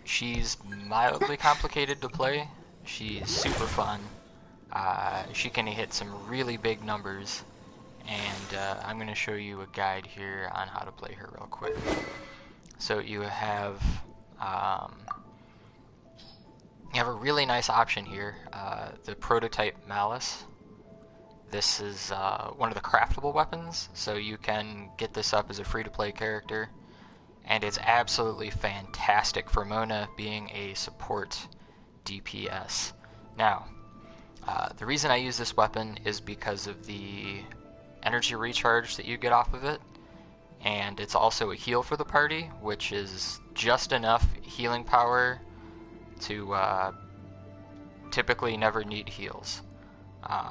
She's mildly complicated to play. She's super fun. She can hit some really big numbers, and I'm going to show you a guide here on how to play her real quick. So um, you have a really nice option here, the prototype Malice. This is one of the craftable weapons, so you can get this up as a free-to-play character, and it's absolutely fantastic for Mona being a support DPS. Now, the reason I use this weapon is because of the energy recharge that you get off of it, and it's also a heal for the party, which is just enough healing power to typically never need heals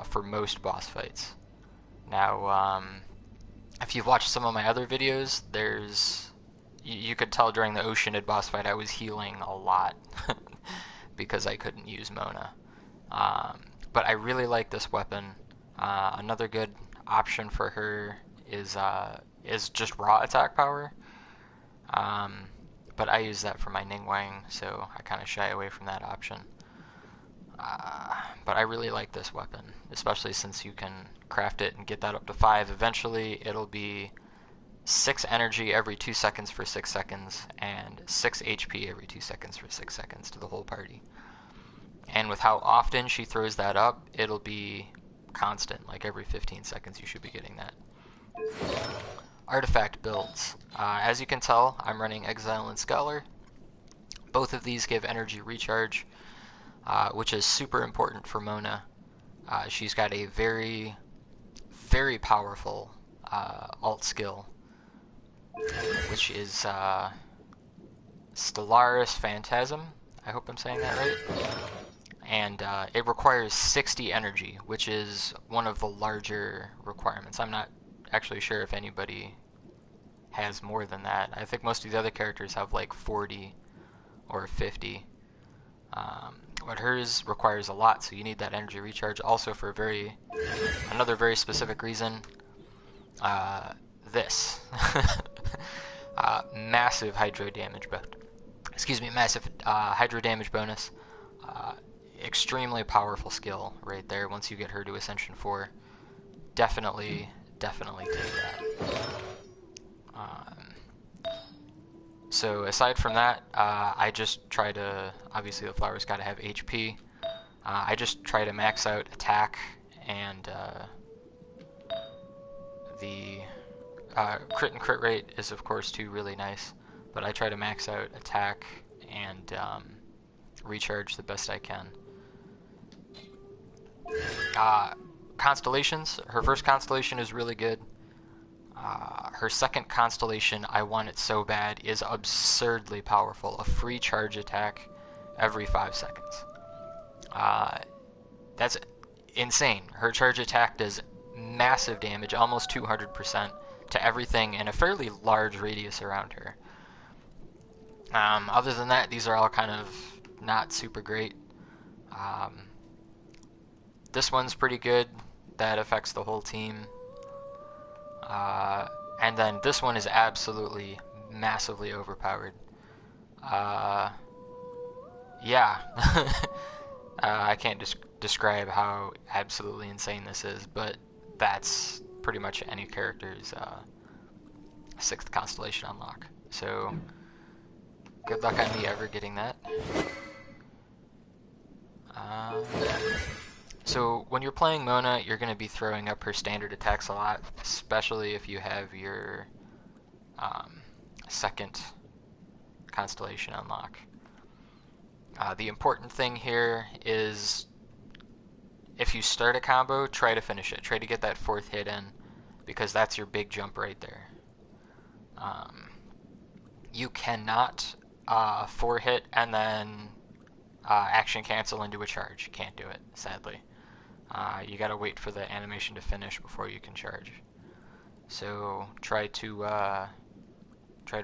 for most boss fights. Now, if you've watched some of my other videos, you could tell during the Oceanid boss fight I was healing a lot because I couldn't use Mona. But I really like this weapon. Another good option for her is just raw attack power. But I use that for my Ningguang, so I kind of shy away from that option. But I really like this weapon, especially since you can craft it and get that up to 5. Eventually, it'll be 6 energy every 2 seconds for 6 seconds, and 6 HP every 2 seconds for 6 seconds to the whole party. And with how often she throws that up, it'll be constant, like every 15 seconds you should be getting that. Artifact builds. As you can tell, I'm running Exile and Scholar. Both of these give energy recharge, which is super important for Mona. She's got a very, very powerful alt skill, which is Stellaris Phantasm. I hope I'm saying that right. And it requires 60 energy, which is one of the larger requirements. I'm not actually sure if anybody has more than that. I think most of the other characters have like 40 or 50. But hers requires a lot, so you need that energy recharge. Also for another very specific reason, this. Massive hydro damage hydro damage bonus. Extremely powerful skill right there. Once you get her to Ascension 4, definitely take that. So aside from that, I just try to, obviously the flower's got to have HP. I just try to max out attack, and the crit and crit rate is of course too really nice, but I try to max out attack and recharge the best I can. Constellations. Her first constellation is really good. Her second constellation, I want it so bad, is absurdly powerful. A free charge attack every 5 seconds. That's insane. Her charge attack does massive damage, almost 200%, to everything in a fairly large radius around her. Other than that, these are all kind of not super great. This one's pretty good. That affects the whole team. And then this one is absolutely massively overpowered. Yeah. I can't describe how absolutely insane this is, but that's pretty much any character's 6th constellation unlock. So, good luck on me ever getting that. So when you're playing Mona, you're going to be throwing up her standard attacks a lot, especially if you have your 2nd constellation unlock. The important thing here is if you start a combo, try to finish it. Try to get that 4th hit in, because that's your big jump right there. You cannot 4-hit and then action cancel into a charge. You can't do it, sadly. You gotta wait for the animation to finish before you can charge. So try to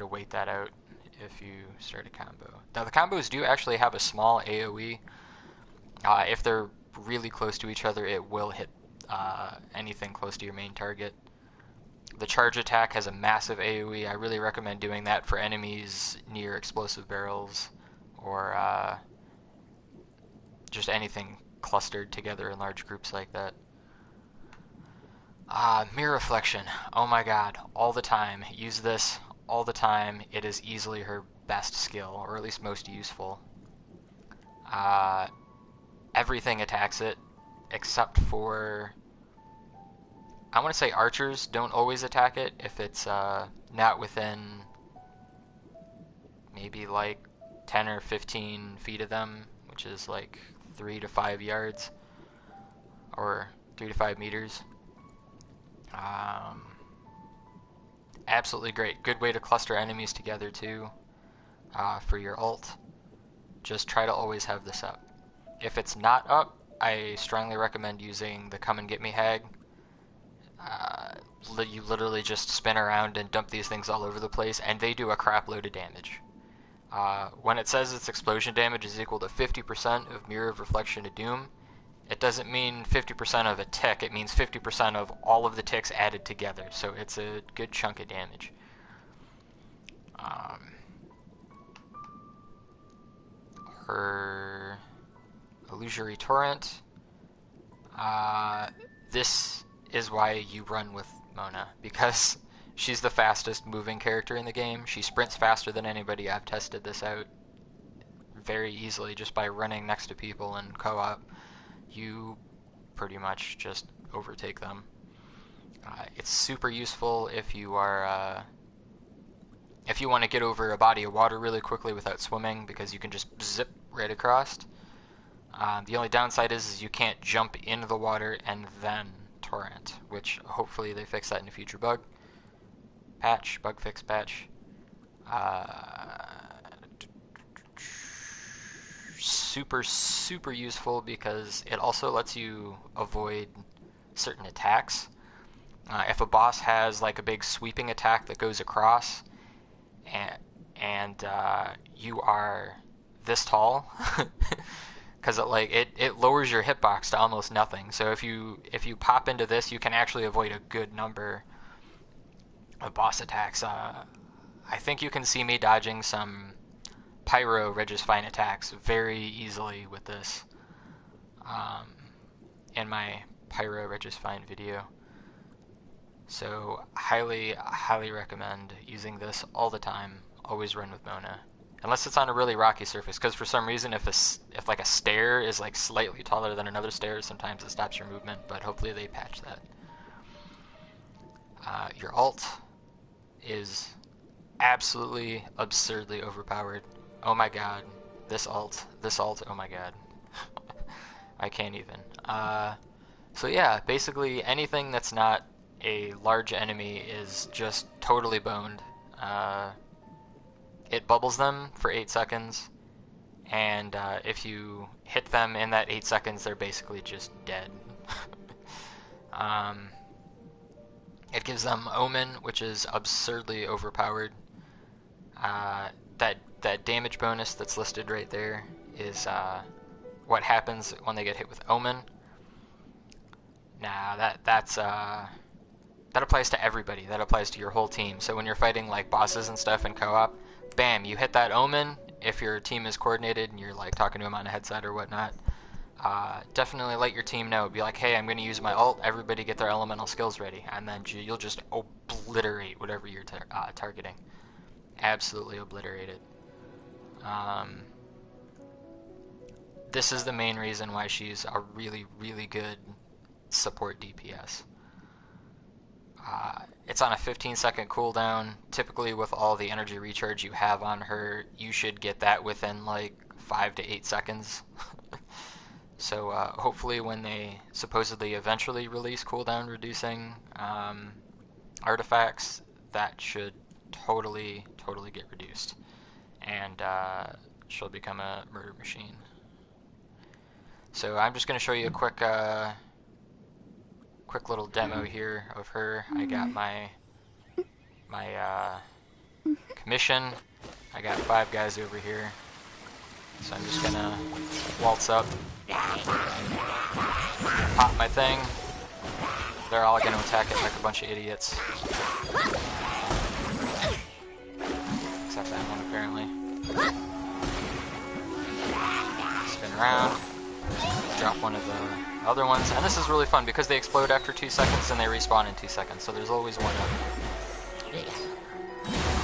wait that out if you start a combo. Now the combos do actually have a small AoE. If they're really close to each other, it will hit anything close to your main target. The charge attack has a massive AoE. I really recommend doing that for enemies near explosive barrels or just anything clustered together in large groups like that. Mirror reflection. Oh my god, all the time. Use this all the time. It is easily her best skill, or at least most useful. Everything attacks it, except for... I want to say archers don't always attack it if it's not within maybe like 10 or 15 feet of them, which is like 3 to 5 yards, or 3 to 5 meters. Absolutely great. Good way to cluster enemies together too, for your ult. Just try to always have this up. If it's not up, I strongly recommend using the Come and Get Me Hag. You literally just spin around and dump these things all over the place, and they do a crap load of damage. When it says its explosion damage is equal to 50% of Mirror of Reflection of Doom, it doesn't mean 50% of a tick, it means 50% of all of the ticks added together, so it's a good chunk of damage. Her Illusory Torrent, this is why you run with Mona, because she's the fastest moving character in the game. She sprints faster than anybody. I've tested this out very easily just by running next to people in co-op. You pretty much just overtake them. It's super useful if you are if you want to get over a body of water really quickly without swimming, because you can just zip right across. The only downside is you can't jump into the water and then torrent, which hopefully they fix that in a future bug fix patch. Super useful because it also lets you avoid certain attacks. If a boss has like a big sweeping attack that goes across, and you are this tall, because it lowers your hitbox to almost nothing. So if you pop into this, you can actually avoid a good number of boss attacks. I think you can see me dodging some Pyro Regis-Fine attacks very easily with this in my Pyro Regis-Fine video. So highly recommend using this all the time. Always run with Mona, unless it's on a really rocky surface, because for some reason if like a stair is like slightly taller than another stair, sometimes it stops your movement, but hopefully they patch that. Your ult is absolutely absurdly overpowered. Oh my god, this ult, oh my god. I can't even. So yeah, basically anything that's not a large enemy is just totally boned. It bubbles them for 8 seconds, and if you hit them in that 8 seconds, they're basically just dead. It gives them Omen, which is absurdly overpowered. That damage bonus that's listed right there is what happens when they get hit with Omen. Nah, that applies to everybody. That applies to your whole team. So when you're fighting like bosses and stuff in co-op, bam, you hit that Omen. If your team is coordinated and you're like talking to them on a headset or whatnot, definitely let your team know. Be like, hey, I'm going to use my ult. Everybody get their elemental skills ready, and then you'll just obliterate whatever you're targeting. Absolutely obliterate it. This is the main reason why she's a really good support DPS. It's on a 15-second cooldown. Typically with all the energy recharge you have on her, you should get that within like 5 to 8 seconds. So hopefully when they supposedly eventually release cooldown reducing artifacts, that should totally get reduced, and she'll become a murder machine. So I'm just going to show you a quick little demo here of her. I got my commission. I got 5 guys over here, so I'm just gonna waltz up, pop my thing. They're all gonna attack it like a bunch of idiots, except that one apparently. around, drop one of the other ones, and this is really fun because they explode after 2 seconds and they respawn in 2 seconds, so there's always one up.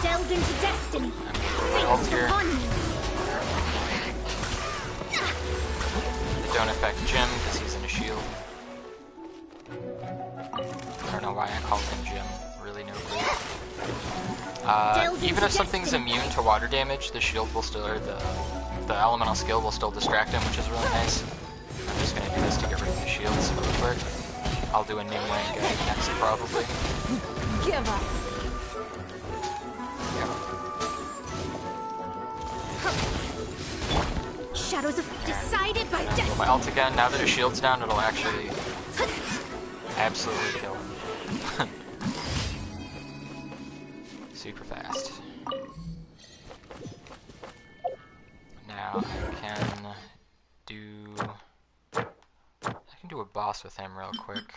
Delve into destiny. I'm gonna throw my ult here. They don't affect Jim because he's in a shield. I don't know why I called him Jim, really no clue. Even if something's immune to water damage, the shield will still, or the elemental skill will still distract him, which is really nice. I'm just gonna do this to get rid of the shields real quick. I'll do a Ning Wang guy next, probably. Give up. Shadows of decided by destiny. My ult again. Now that his shield's down, it'll actually absolutely kill him. Super fast. Now I can do a boss with him real quick.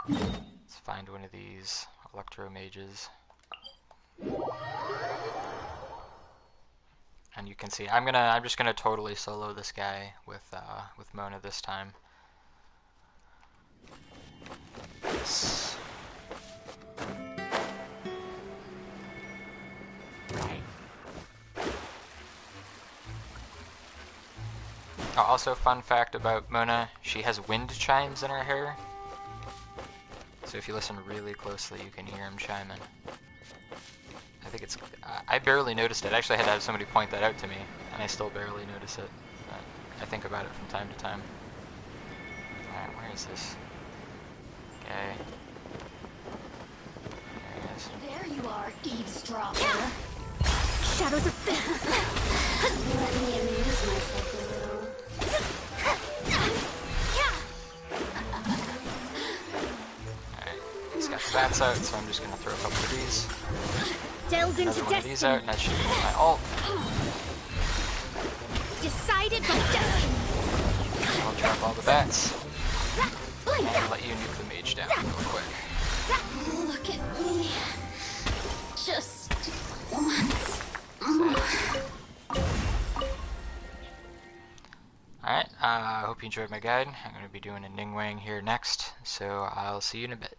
Let's find one of these electro mages. And you can see I'm just gonna totally solo this guy with Mona this time. Yes. Oh, also, fun fact about Mona, she has wind chimes in her hair. So if you listen really closely, you can hear him chiming. I think it's... I barely noticed it. I actually had to have somebody point that out to me, and I still barely notice it. But I think about it from time to time. Alright, where is this guy? There he is. There you are, eavesdropper. Shadows of Let me amuse myself a little. Alright, he's got the bats out, so I'm just gonna throw a couple of these. Delve Another one of these out, and that should be my ult. Decided by destiny. I'll trap all the bats. And let you nuke the mage down real quick. Look at me. Just once. Alright, I hope you enjoyed my guide. I'm going to be doing a Ning Wang here next, so I'll see you in a bit.